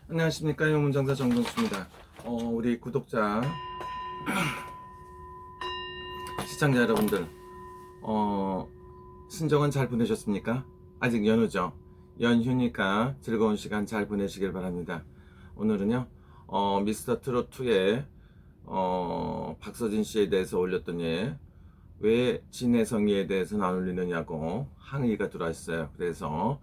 안녕하십니까, 영문장사 정동수입니다. 우리 구독자 시청자 여러분들, 신정은 잘 보내셨습니까? 아직 연휴죠. 연휴니까 즐거운 시간 잘 보내시길 바랍니다. 오늘은요, 미스터 트롯2의 박서진 씨에 대해서 올렸더니 왜 진혜성이에 대해서는 안 올리느냐고 항의가 들어왔어요. 그래서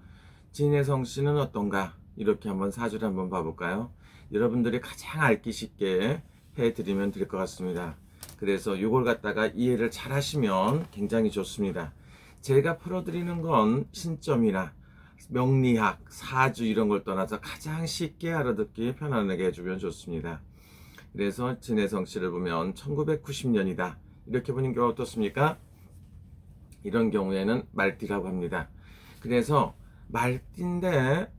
진혜성 씨는 어떤가, 이렇게 한번 사주를 한번 봐볼까요? 여러분들이 가장 알기 쉽게 해드리면 될 것 같습니다. 그래서 이걸 갖다가 이해를 잘 하시면 굉장히 좋습니다. 제가 풀어드리는 건 신점이나 명리학, 사주 이런 걸 떠나서 가장 쉽게 알아듣기 편안하게 해주면 좋습니다. 그래서 진혜성 씨를 보면 1990년이다 이렇게 보는 경우 어떻습니까? 이런 경우에는 말띠라고 합니다. 그래서 말띠인데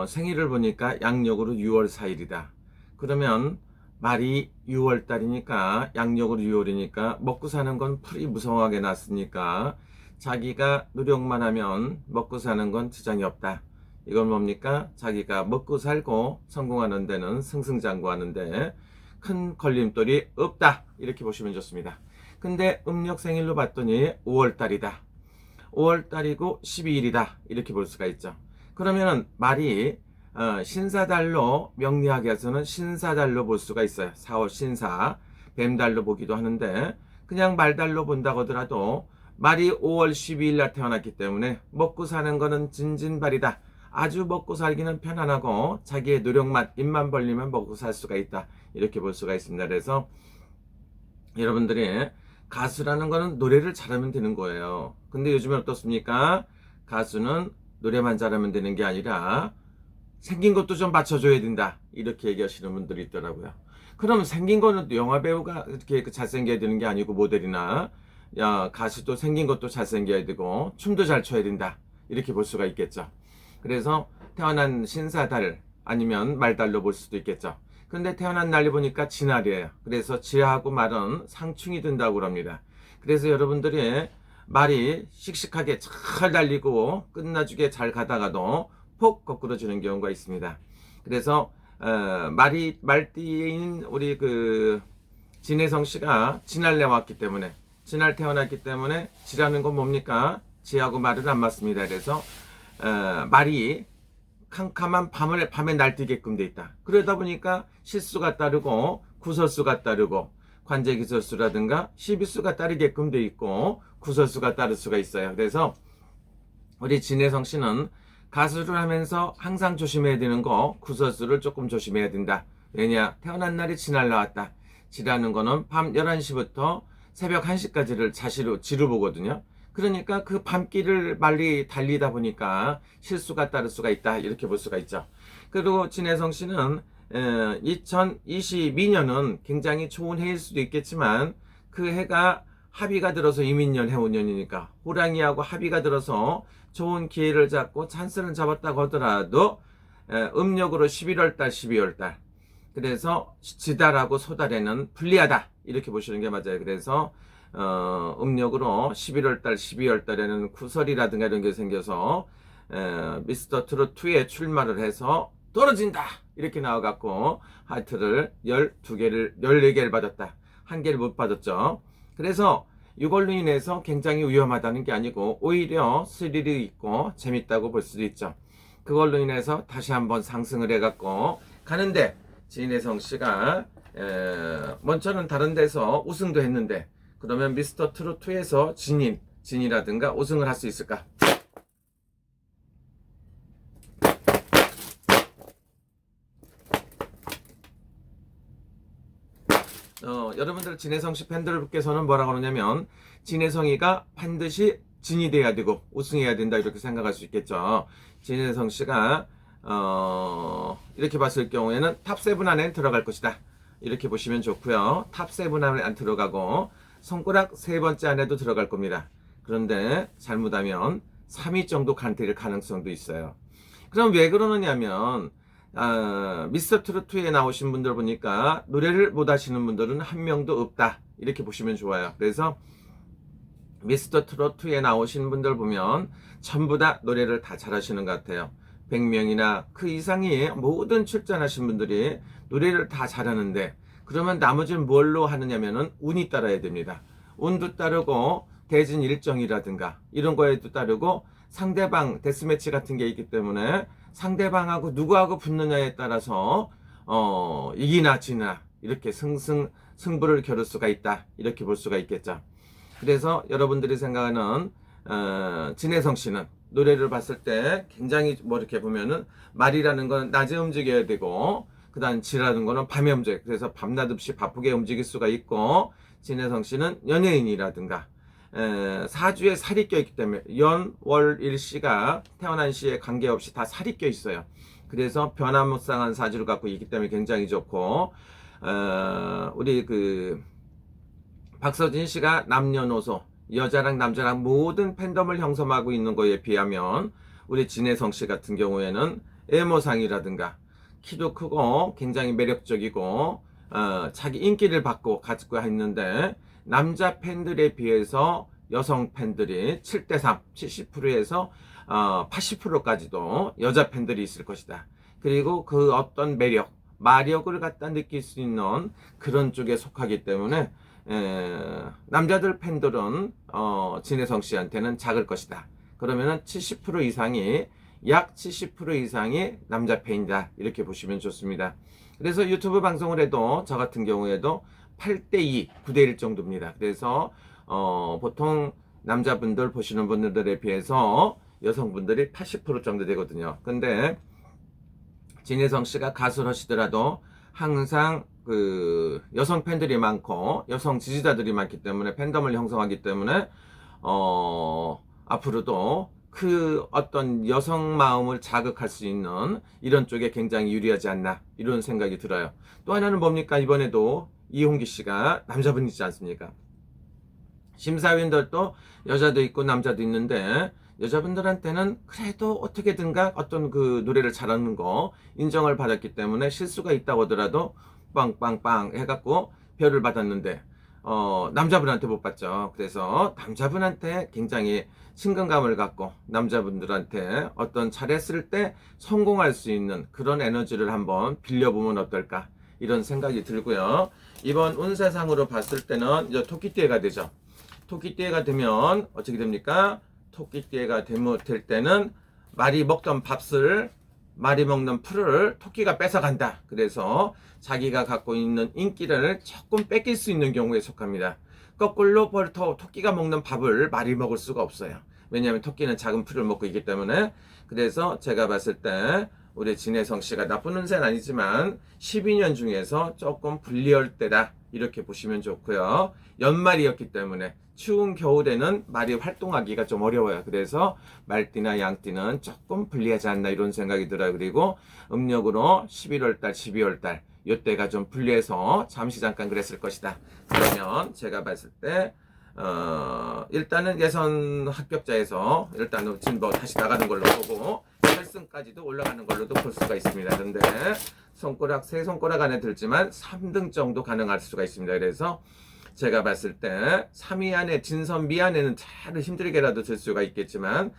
생일을 보니까 양력으로 6월 4일이다. 그러면 말이 6월달이니까 양력으로 6월이니까 먹고 사는 건 풀이 무성하게 났으니까 자기가 노력만 하면 먹고 사는 건 지장이 없다. 이건 뭡니까? 자기가 먹고 살고 성공하는 데는 승승장구하는데 큰 걸림돌이 없다. 이렇게 보시면 좋습니다. 근데 음력 생일로 봤더니 5월달이다. 5월달이고 12일이다. 이렇게 볼 수가 있죠. 그러면은 말이 신사달로 명리학에 서는 신사달로 볼 수가 있어요. 4월 신사, 뱀달로 보기도 하는데 그냥 말달로 본다고 하더라도 말이 5월 12일 날 태어났기 때문에 먹고 사는 거는 진진발이다. 아주 먹고 살기는 편안하고 자기의 노력만 입만 벌리면 먹고 살 수가 있다. 이렇게 볼 수가 있습니다. 그래서 여러분들이 가수라는 거는 노래를 잘하면 되는 거예요. 근데 요즘에 어떻습니까? 가수는 노래만 잘하면 되는 게 아니라 생긴 것도 좀 받쳐줘야 된다. 이렇게 얘기하시는 분들이 있더라고요. 그럼 생긴 거는 영화 배우가 이렇게 잘생겨야 되는 게 아니고 모델이나 가수도 생긴 것도 잘생겨야 되고 춤도 잘 춰야 된다. 이렇게 볼 수가 있겠죠. 그래서 태어난 신사달 아니면 말달로 볼 수도 있겠죠. 근데 태어난 날이 보니까 지날이에요. 그래서 지하고 말은 상충이 된다고 합니다. 그래서 여러분들이 말이 씩씩하게 잘 달리고 끝나주게 잘 가다가도 폭 거꾸러지는 경우가 있습니다. 그래서 말띠인 우리 진혜성 씨가 진날 내왔기 때문에 진날 태어났기 때문에 지라는 건 뭡니까? 지하고 말은 안 맞습니다. 그래서 말이 캄캄한 밤에 날뛰게끔 돼 있다. 그러다 보니까 실수가 따르고 구설수가 따르고 관제기설수라든가 시비수가 따르게끔 돼 있고 구설수가 따를 수가 있어요. 그래서 우리 진혜성 씨는 가수를 하면서 항상 조심해야 되는 거 구설수를 조금 조심해야 된다. 왜냐? 태어난 날이 지날 나왔다. 지라는 거는 밤 11시부터 새벽 1시까지를 지루 보거든요. 그러니까 그 밤길을 빨리 달리다 보니까 실수가 따를 수가 있다. 이렇게 볼 수가 있죠. 그리고 진혜성 씨는 2022년은 굉장히 좋은 해일 수도 있겠지만 그 해가 합의가 들어서 이민년 해운년이니까 호랑이하고 합의가 들어서 좋은 기회를 잡고 찬스를 잡았다고 하더라도 음력으로 11월달 12월달 그래서 지달하고 소달에는 불리하다. 이렇게 보시는 게 맞아요. 그래서 음력으로 11월달 12월달에는 구설이라든가 이런 게 생겨서 미스터 트롯2에 출마를 해서 떨어진다 이렇게 나와갖고 하트를 12개를 14개를 받았다. 한 개를 못 받았죠. 그래서 이걸로 인해서 굉장히 위험하다는 게 아니고 오히려 스릴이 있고 재밌다고 볼 수도 있죠. 그걸로 인해서 다시 한번 상승을 해갖고 가는데 진혜성 씨가 먼저는 다른 데서 우승도 했는데 그러면 미스터 트롯2에서 진이라든가 우승을 할 수 있을까? 여러분들 진혜성 씨 팬들께서는 뭐라고 하냐면 진혜성이가 반드시 진이 돼야 되고 우승해야 된다 이렇게 생각할 수 있겠죠. 진혜성 씨가 이렇게 봤을 경우에는 탑7 안에 들어갈 것이다. 이렇게 보시면 좋고요. 탑7 안에 안 들어가고 손가락 3번째 안에도 들어갈 겁니다. 그런데 잘못하면 3위 정도 간될 가능성도 있어요. 그럼 왜 그러느냐면 미스터 트롯2에 나오신 분들 보니까 노래를 못 하시는 분들은 한 명도 없다. 이렇게 보시면 좋아요. 그래서 미스터 트롯2에 나오신 분들 보면 전부 다 노래를 다 잘하시는 것 같아요. 100명이나 그 이상이 모든 출전하신 분들이 노래를 다 잘하는데, 그러면 나머지는 뭘로 하느냐면은 운이 따라야 됩니다. 운도 따르고 대진 일정이라든가 이런 거에도 따르고, 상대방 데스매치 같은 게 있기 때문에 상대방하고 누구하고 붙느냐에 따라서 이기나 지나 이렇게 승부를 겨룰 수가 있다, 이렇게 볼 수가 있겠죠. 그래서 여러분들이 생각하는 진혜성 씨는 노래를 봤을 때 굉장히 뭐 이렇게 보면은 말이라는 건 낮에 움직여야 되고, 그 다음 지라는 거는 밤에 움직여. 그래서 밤낮 없이 바쁘게 움직일 수가 있고, 진혜성 씨는 연예인이라든가 사주에 살이 껴있기 때문에 연, 월, 일 씨가 태어난 시에 관계없이 다 살이 껴 있어요. 그래서 변화무쌍한 사주를 갖고 있기 때문에 굉장히 좋고, 우리 그 박서진 씨가 남녀노소 여자랑 남자랑 모든 팬덤을 형성하고 있는 거에 비하면, 우리 진혜성 씨 같은 경우에는 외모상이라든가 키도 크고 굉장히 매력적이고 자기 인기를 받고 가지고 있는데, 남자 팬들에 비해서 여성 팬들이 7대3, 70%에서 80%까지도 여자 팬들이 있을 것이다. 그리고 그 어떤 매력, 마력을 갖다 느낄 수 있는 그런 쪽에 속하기 때문에 남자들 팬들은 진혜성 씨한테는 작을 것이다. 그러면은 70% 이상이, 약 70% 이상이 남자 팬이다, 이렇게 보시면 좋습니다. 그래서 유튜브 방송을 해도 저 같은 경우에도 8대2, 9대1 정도입니다. 그래서 보통 남자분들 보시는 분들에 비해서 여성분들이 80% 정도 되거든요. 근데 진혜성 씨가 가수를 하시더라도 항상 그 여성 팬들이 많고 여성 지지자들이 많기 때문에, 팬덤을 형성하기 때문에 앞으로도 그 어떤 여성 마음을 자극할 수 있는 이런 쪽에 굉장히 유리하지 않나, 이런 생각이 들어요. 또 하나는 뭡니까? 이번에도 이홍기 씨가 남자분이지 않습니까? 심사위원들도 여자도 있고 남자도 있는데, 여자분들한테는 그래도 어떻게든가 어떤 그 노래를 잘하는 거 인정을 받았기 때문에 실수가 있다고 하더라도 빵빵빵 해갖고 별을 받았는데, 남자분한테 못 받죠. 그래서 남자분한테 굉장히 친근감을 갖고 남자분들한테 어떤 잘했을 때 성공할 수 있는 그런 에너지를 한번 빌려보면 어떨까, 이런 생각이 들고요. 이번 운세상으로 봤을 때는 이제 토끼띠해가 되죠. 토끼띠해가 되면 어떻게 됩니까? 토끼띠해가 될 때는 말이 먹던 밥을, 말이 먹는 풀을 토끼가 뺏어간다. 그래서 자기가 갖고 있는 인기를 조금 뺏길 수 있는 경우에 속합니다. 거꾸로 토끼가 먹는 밥을 말이 먹을 수가 없어요. 왜냐하면 토끼는 작은 풀을 먹고 있기 때문에. 그래서 제가 봤을 때 우리 진혜성 씨가 나쁜 운세는 아니지만 12년 중에서 조금 불리할 때다, 이렇게 보시면 좋고요. 연말이었기 때문에 추운 겨울에는 말이 활동하기가 좀 어려워요. 그래서 말띠나 양띠는 조금 불리하지 않나, 이런 생각이 들어요. 그리고 음력으로 11월달, 12월달 이때가 좀 불리해서 잠시 잠깐 그랬을 것이다. 그러면 제가 봤을 때 일단은 예선 합격자에서 일단은 지금 뭐 다시 나가는 걸로 보고 8승까지도 올라가는 걸로도 볼 수가 있습니다. 그런데 손가락, 세 손가락 안에 들지만 3등 정도 가능할 수가 있습니다. 그래서 제가 봤을 때 3위 안에, 진선 미 안에는 잘 힘들게라도 들 수가 있겠지만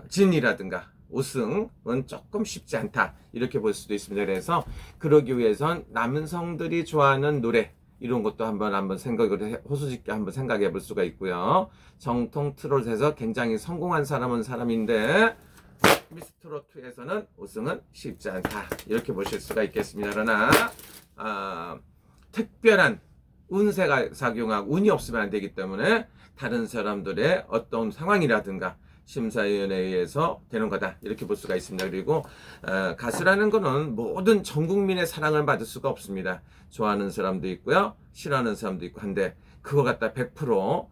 진이라든가 우승은 조금 쉽지 않다, 이렇게 볼 수도 있습니다. 그래서 그러기 위해선 남성들이 좋아하는 노래, 이런 것도 한번 생각을 호소짓게 한번 생각해 볼 수가 있고요. 정통 트롯에서 굉장히 성공한 사람은 사람인데 미스트롯2에서는 우승은 쉽지 않다, 이렇게 보실 수가 있겠습니다. 그러나 특별한 운세가 작용하고 운이 없으면 안 되기 때문에 다른 사람들의 어떤 상황이라든가 심사위원회에 의해서 되는 거다, 이렇게 볼 수가 있습니다. 그리고 가수라는 거는 모든 전 국민의 사랑을 받을 수가 없습니다. 좋아하는 사람도 있고요, 싫어하는 사람도 있고 한데, 그거 갖다 100%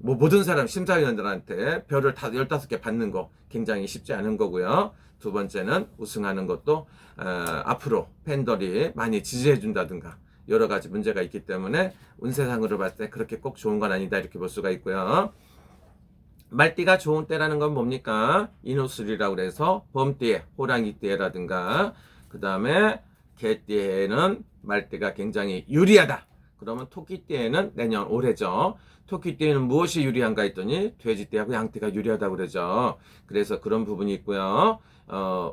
뭐 모든 사람 심사위원들한테 별을 다 15개 받는 거 굉장히 쉽지 않은 거고요. 두 번째는 우승하는 것도 앞으로 팬들이 많이 지지해 준다든가 여러 가지 문제가 있기 때문에 운세상으로 봤을 때 그렇게 꼭 좋은 건 아니다, 이렇게 볼 수가 있고요. 말띠가 좋은 때라는 건 뭡니까? 인호술이라고 그래서 범띠에, 호랑이띠에라든가 그 다음에 개띠에는 말띠가 굉장히 유리하다. 그러면 토끼띠에는 내년 올해죠. 토끼띠에는 무엇이 유리한가 했더니 돼지띠하고 양띠가 유리하다고 그러죠. 그래서 그런 부분이 있고요.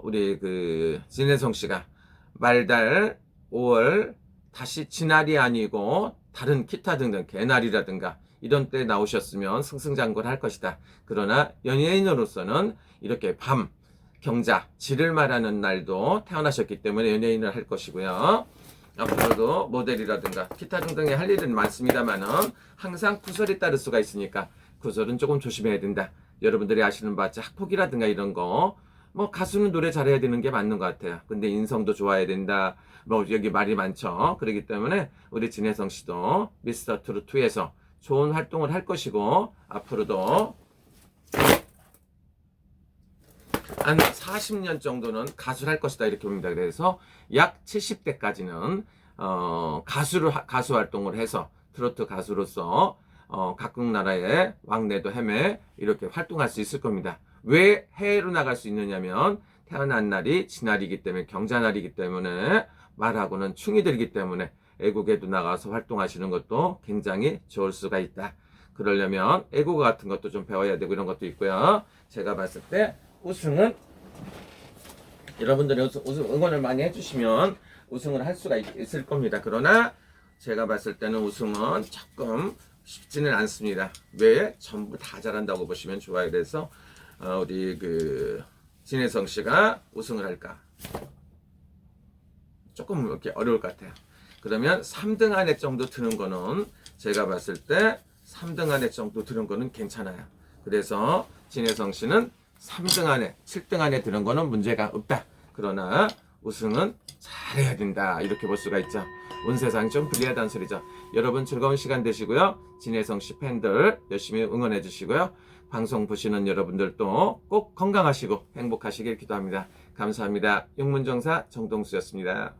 우리 그 진혜성 씨가 말달 5월 다시 진날이 아니고 다른 기타 등등 개날이라든가 이런 때 나오셨으면 승승장구를 할 것이다. 그러나 연예인으로서는 이렇게 밤, 경자, 질을 말하는 날도 태어나셨기 때문에 연예인을 할 것이고요. 앞으로도 모델이라든가 기타 등등의 할 일은 많습니다만은 항상 구설이 따를 수가 있으니까 구설은 조금 조심해야 된다. 여러분들이 아시는 바처 학폭이라든가 이런 거, 뭐 가수는 노래 잘해야 되는 게 맞는 것 같아요. 근데 인성도 좋아야 된다. 뭐 여기 말이 많죠. 그렇기 때문에 우리 진혜성 씨도 미스터 트롯 2에서 좋은 활동을 할 것이고 앞으로도 한 40년 정도는 가수를 할 것이다 이렇게 봅니다. 그래서 약 70대까지는 가수 활동을 해서 트로트 가수로서 각국 나라의 왕래도 헤매 이렇게 활동할 수 있을 겁니다. 왜 해외로 나갈 수 있느냐면 태어난 날이 진날이기 때문에 경자날이기 때문에 말하고는 충이 들기 때문에 애국에도 나가서 활동하시는 것도 굉장히 좋을 수가 있다. 그러려면 애국어 같은 것도 좀 배워야 되고 이런 것도 있고요. 제가 봤을 때 우승은 여러분들이 우승 응원을 많이 해주시면 우승을 할 수가 있을 겁니다. 그러나 제가 봤을 때는 우승은 조금 쉽지는 않습니다. 왜? 전부 다 잘한다고 보시면 좋아요. 그래서 우리 그 진혜성 씨가 우승을 할까? 조금 이렇게 어려울 것 같아요. 그러면 3등 안에 정도 드는 거는 제가 봤을 때 3등 안에 정도 드는 거는 괜찮아요. 그래서 진혜성 씨는 3등 안에, 7등 안에 드는 거는 문제가 없다. 그러나 우승은 잘해야 된다. 이렇게 볼 수가 있죠. 온 세상이 좀 불리하다는 소리죠. 여러분 즐거운 시간 되시고요. 진혜성 씨 팬들 열심히 응원해 주시고요. 방송 보시는 여러분들도 꼭 건강하시고 행복하시길 기도합니다. 감사합니다. 육문정사 정동수였습니다.